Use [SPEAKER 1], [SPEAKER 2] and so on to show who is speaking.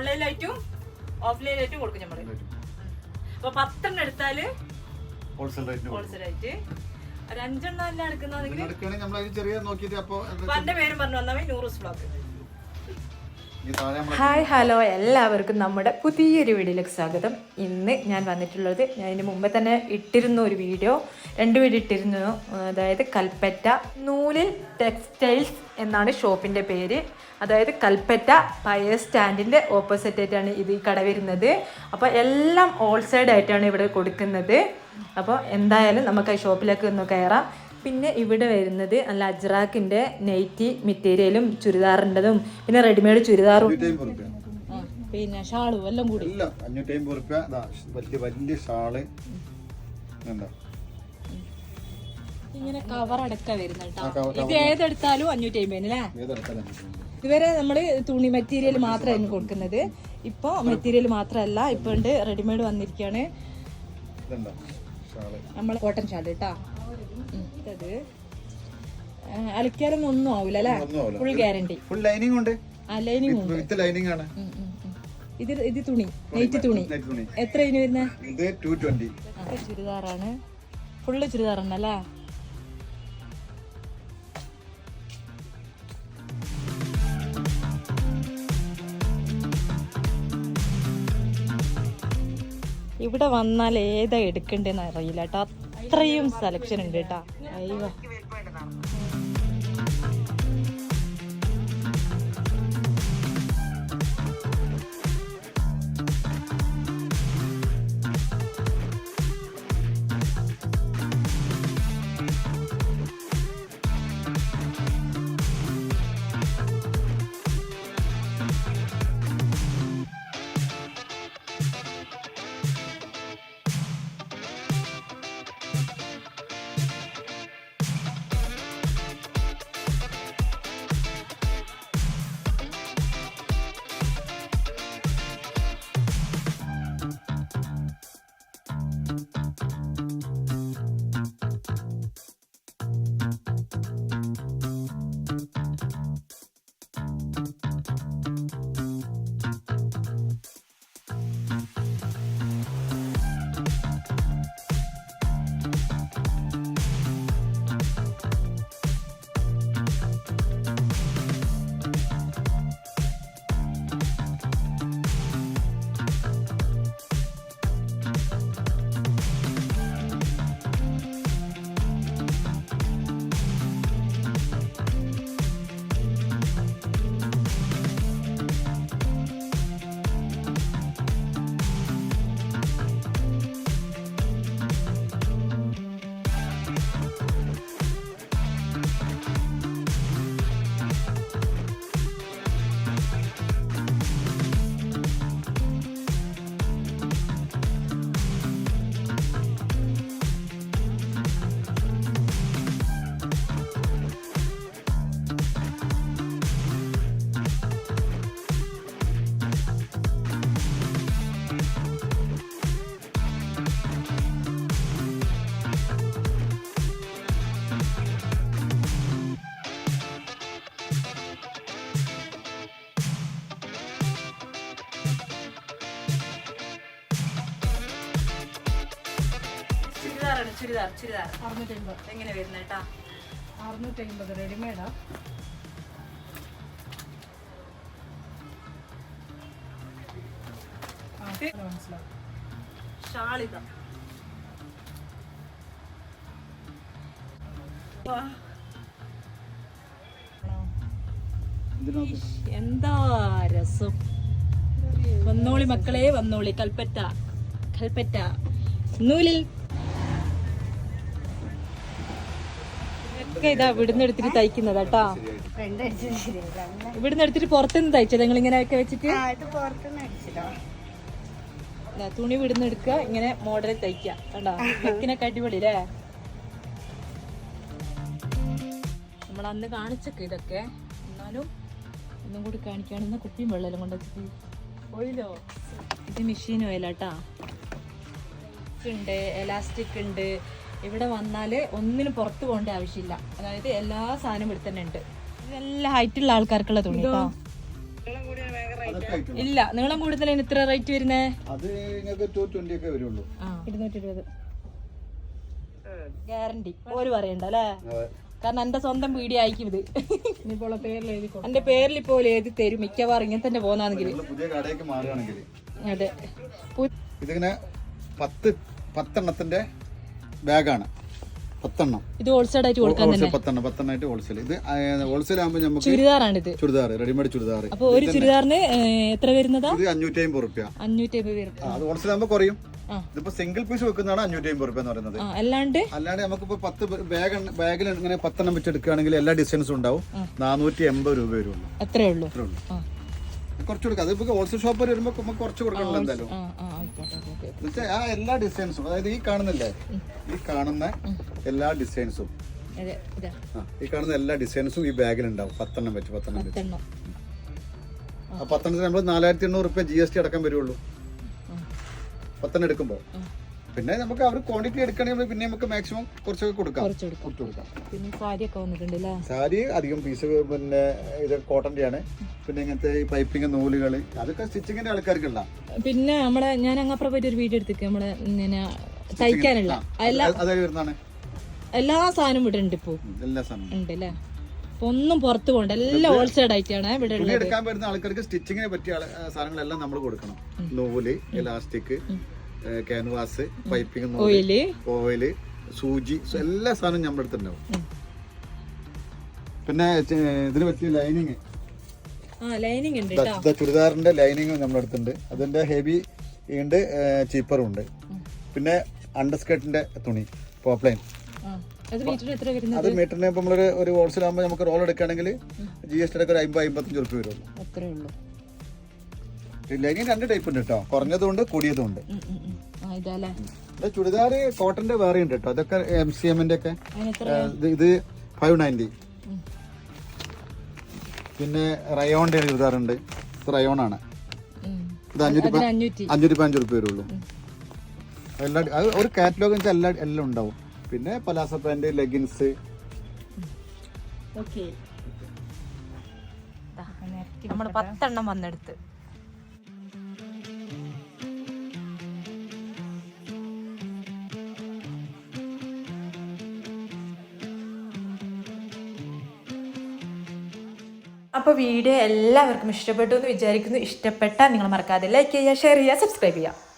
[SPEAKER 1] ഓൺലൈനായിട്ടും ഓഫ്ലൈനായിട്ടും കൊടുക്കും നമ്മള്. അപ്പൊ 10 എടുത്താല് ഹോൾസെയിലായിട്ട് ഒരു 5 എല്ലാം എടുക്കുന്നെങ്കിൽ എന്റെ പേരും പറഞ്ഞു വന്നാൽ നൂറൂസ് ബ്ലോഗ്. ഹായ് ഹലോ, എല്ലാവർക്കും നമ്മുടെ പുതിയൊരു വീഡിയോയിലേക്ക് സ്വാഗതം. ഇന്ന് ഞാൻ വന്നിട്ടുള്ളത്, ഞാൻ ഇതിന് മുമ്പേ തന്നെ ഇട്ടിരുന്ന ഒരു വീഡിയോ, 2 വീഡിയോ ഇട്ടിരുന്നു. അതായത് കൽപ്പറ്റ നൂലിൽ ടെക്സ്റ്റൈൽസ് എന്നാണ് ഷോപ്പിൻ്റെ പേര്. അതായത് കൽപ്പറ്റ പയർ സ്റ്റാൻഡിൻ്റെ ഓപ്പോസിറ്റ് ആയിട്ടാണ് ഇത് ഈ കട വരുന്നത്. അപ്പോൾ എല്ലാം ഹോൾസെയിൽ ആയിട്ടാണ് ഇവിടെ കൊടുക്കുന്നത്. അപ്പോൾ എന്തായാലും നമുക്ക് ആ ഷോപ്പിലേക്ക് ഒന്ന് കയറാം. പിന്നെ ഇവിടെ വരുന്നത് നല്ല അജ്രാക്കിൻ്റെ നൈറ്റി മെറ്റീരിയലും ചുരിദാറിൻ്റെതും പിന്നെ റെഡിമെയ്ഡ് ചുരിദാറും പിന്നെ ഷാളും എല്ലാം കൂടി
[SPEAKER 2] 550 വലിയ ഷാള്
[SPEAKER 1] ഇങ്ങനെ കവർ അടക്ക വരുന്നത് കേട്ടോ. ഇത് ഏതെടുത്താലും 550 അല്ലേ? ഇതുവരെ നമ്മള് തുണി മെറ്റീരിയൽ മാത്രമായിരുന്നു കൊടുക്കുന്നത്. ഇപ്പൊ മെറ്റീരിയൽ മാത്രമല്ല, ഇപ്പൊ ഉണ്ട് റെഡിമെയ്ഡ് വന്നിരിക്കുകയാണ്. നമ്മള് കോട്ടൺ ഷാൾ കേട്ടാ. ഇത് അലക്കാലൊന്നും ഒന്നും ആവില്ല അല്ലേ? Full guarantee.
[SPEAKER 2] ഫുൾ ലൈനിങ് ഉണ്ട്.
[SPEAKER 1] ലൈനിങ് ഉണ്ട്.
[SPEAKER 2] വിത്ത് ലൈനിങ് ആണ്.
[SPEAKER 1] ഇത് തുണി നെയ്റ്റ് തുണി. എത്ര ഇതിന് വരുന്നത്?
[SPEAKER 2] ഇത് 220.
[SPEAKER 1] ചുരിദാറാണ്, ഫുള്ള് ചുരിദാറാണല്ലേ? ഇവിടെ വന്നാൽ ഏതാ എടുക്കണ്ടെന്ന് അറിയില്ല കേട്ടോ. അത്രയും സെലക്ഷൻ ഉണ്ട് കേട്ടോ. അയ്യോ, ചുരിദാർ 650 എങ്ങനെ വരുന്ന കേട്ടാ? 650 റെഡിമെയ്ഡാ. ഷാളിത എന്താ രസം. വന്നോളി മക്കളെ, വന്നോളി. കൽപ്പറ്റ നൂലിൽ ഇതാ ഇവിടുന്ന് എടുത്തിട്ട് തയ്ക്കുന്നതാ കേട്ടോ. ഇവിടുന്ന് എടുത്തിട്ട് പുറത്തുനിന്ന് തയ്ച്ചത് നിങ്ങൾ ഇങ്ങനെയൊക്കെ വെച്ചിട്ട്? തുണി ഇവിടുന്ന് എടുക്കുക, ഇങ്ങനെ മോഡൽ തയ്ക്കുക. കണ്ടോ, നെക്കിനൊക്കെ അടിപൊളി അല്ലേ? നമ്മൾ അന്ന് കാണിച്ചൊക്കെ ഇതൊക്കെ, എന്നാലും ഒന്നും കൂടി കാണിക്കുകയാണെന്ന കുപ്പിയും വെള്ളം കൊണ്ട് വെച്ചിട്ട്. ഓയിലോ, ഇത് മെഷീൻ ഓയിലാട്ടാ. ഉണ്ട്, എലാസ്റ്റിക് ഉണ്ട്. ഇവിടെ വന്നാൽ ഒന്നിനും പുറത്ത് പോകേണ്ട ആവശ്യമില്ല. അതായത് എല്ലാ സാധനവും ഇവിടെ തന്നെ ഉണ്ട്. ഇതെല്ലാം ഹൈറ്റുള്ള ആൾക്കാർക്കുള്ള തുണി കേട്ടോ.
[SPEAKER 2] അങ്ങനത്തെ ഐറ്റം
[SPEAKER 1] ഇല്ല നീളം കൂടുതലാണ് ഇത്ര റേറ്റ് വരുന്നേ.
[SPEAKER 2] അത് നിങ്ങൾക്ക് 220 ഒക്കെ വരുള്ളൂ.
[SPEAKER 1] 220 ഗ്യാരണ്ടി ഒരു പറയണ്ട അല്ലേ? കാരണം എന്റെ സ്വന്തം വീഡിയോ അയക്കും ഇത്. എന്റെ പേരിൽ ഇപ്പോൾ എഴുതി തരും മിക്കവാറും ഇങ്ങനെ തന്നെ പോന്നാണെങ്കിൽ.
[SPEAKER 2] പുതിയ കടയിലേക്ക് മാറുകയാണെങ്കിൽ
[SPEAKER 1] അതെ.
[SPEAKER 2] ഇതിങ്ങനെ 10 ബാഗാണ്. 10
[SPEAKER 1] ഇത് ഹോൾസെയിൽ ആയിട്ട് കൊടുക്കാൻ തന്നെ.
[SPEAKER 2] 10 ആയിട്ട് ഹോൾസെയിൽ. ഇത് ഹോൾസെയിൽ ആകുമ്പോൾ നമുക്ക്
[SPEAKER 1] ചുരിദാറാണിത്.
[SPEAKER 2] ചുരിദാർ റെഡിമെയ്ഡ് ചുരിദാർ.
[SPEAKER 1] അപ്പൊ ഒരു ചുരിദാറിന് എത്ര വരുന്നതാ?
[SPEAKER 2] ഇത് 550 റുപ്യ.
[SPEAKER 1] 550 വരും.
[SPEAKER 2] അത് ഹോൾസെയിൽ ആകുമ്പോൾ കുറയും. ഇതിപ്പോ സിംഗിൾ പീസ് വെക്കുന്നതാണ് 550 റുപ്യ എന്ന് പറയുന്നത്.
[SPEAKER 1] അല്ലാണ്ട്
[SPEAKER 2] നമുക്കിപ്പോ 10 ബാഗിൽ ഇങ്ങനെ 10 വെച്ച് എടുക്കുകയാണെങ്കിൽ എല്ലാ ഡിസ്റ്റൻസും ഉണ്ടാവും. 480 രൂപ വരുള്ളൂ.
[SPEAKER 1] അത്രേ ഉള്ളൂ.
[SPEAKER 2] കുറച്ച് കൊടുക്കാം. അതിപ്പോ ഹോൾസെയിൽ ഷോപ്പിൽ വരുമ്പോ നമുക്ക് കുറച്ച് കൊടുക്കണല്ലോ എന്തായാലും. ആ എല്ലാ ഡിസൈൻസും, അതായത് ഈ കാണുന്ന എല്ലാ ഡിസൈൻസും ഈ ബാഗിൽ ഉണ്ടാവും. 10 വെച്ച് 10 വെച്ച്. ആ 10 നമ്മൾ 4800 റുപ്യ GST അടക്കം വരുള്ളൂ 10 എടുക്കുമ്പോ. പിന്നെ നമുക്ക് അവർ ക്വാണ്ടിറ്റി എടുക്കണമെങ്കിൽ പിന്നെ നമുക്ക് മാക്സിമം കുറച്ചൊക്കെ കൊടുക്കാം. സാരി അധികം പീസ് പിന്നെ ഇത് കോട്ടന്റെ ആണ്. പിന്നെ ഇങ്ങനത്തെ ഈ പൈപ്പിംഗ് നൂലുകൾ അതൊക്കെ സ്റ്റിച്ചിങ്ങിന്റെ ആൾക്കാർക്കുള്ള.
[SPEAKER 1] പിന്നെ നമ്മളെ ഞാൻ അങ്ങപ്പുറം പോയിട്ട് ഒരു വീഡിയോ എടുത്തേക്ക് നമ്മളെ തയ്ക്കാനുള്ള എല്ലാ സാധനവും ഇവിടെ ഉണ്ട്. ഇപ്പൊ
[SPEAKER 2] എല്ലാ സാധനവും
[SPEAKER 1] ഉണ്ട് അല്ലേ? ഒന്നും പുറത്ത് പോകണ്ട, എല്ലാം ഹോൾസെയിൽ ആയിട്ടാണ് ഇവിടെ ഉള്ളത്.
[SPEAKER 2] എടുക്കാൻ വരുന്ന ആൾക്കാർക്ക് സ്റ്റിച്ചിങ്ങിനെ പറ്റിയ സാധനങ്ങളെല്ലാം നമ്മൾ കൊടുക്കണം. നൂല്, എലാസ്റ്റിക്, ക്യാൻവാസ്, പൈപ്പിംഗ്, ഓയില്, സൂചി, എല്ലാ സാധനവും നമ്മുടെ അടുത്തുണ്ടാവും. പിന്നെ ഇതിന് പറ്റിയ ലൈനിങ്, ചുരിദാറിന്റെ ലൈനിങ് നമ്മുടെ അടുത്തുണ്ട്. അതിന്റെ ഹെവി ഉണ്ട്, ചീപ്പറും ഉണ്ട്. പിന്നെ അണ്ടർസ്കേർട്ടിന്റെ തുണി പോപ്ലൈൻ. അത് മീറ്ററിന് ഇപ്പൊ നമ്മളൊരു ഹോൾസെയിൽ ആകുമ്പോൾ നമുക്ക് റോൾ എടുക്കുകയാണെങ്കിൽ GST ഒക്കെ 50-55 റുപ്യ വരുള്ളൂ. ലൈനിങ് 2 ടൈപ്പ് ഉണ്ട് കേട്ടോ, കുറഞ്ഞതുണ്ട് കൂടിയതും ഉണ്ട്. ചുരിദാർ കോട്ടന്റെ വേറെ ഉണ്ട് കേട്ടോ. അതൊക്കെ MCM-ന്റെ ഒക്കെ. ഇത് 590. പിന്നെ റയോണിന്റെ ചുരിദാർ ഉണ്ട്. ഇത് റയോൺ ആണ്. ഇത് 555 റുപ്യ വരുള്ളൂ. എല്ലാ ഒരു കാറ്റലോഗ് എല്ലാം ഉണ്ടാവും. പിന്നെ പലാസ പാന്റ്, ലെഗിൻസ്.
[SPEAKER 1] നമ്മൾ 10 വന്നെടുത്ത്. അപ്പോൾ വീഡിയോ എല്ലാവർക്കും ഇഷ്ടപ്പെട്ടു എന്ന് വിചാരിക്കുന്നു. ഇഷ്ടപ്പെട്ടാൽ നിങ്ങൾ മറക്കാതെ ലൈക്ക് ചെയ്യുക, ഷെയർ ചെയ്യുക, സബ്സ്ക്രൈബ് ചെയ്യുക.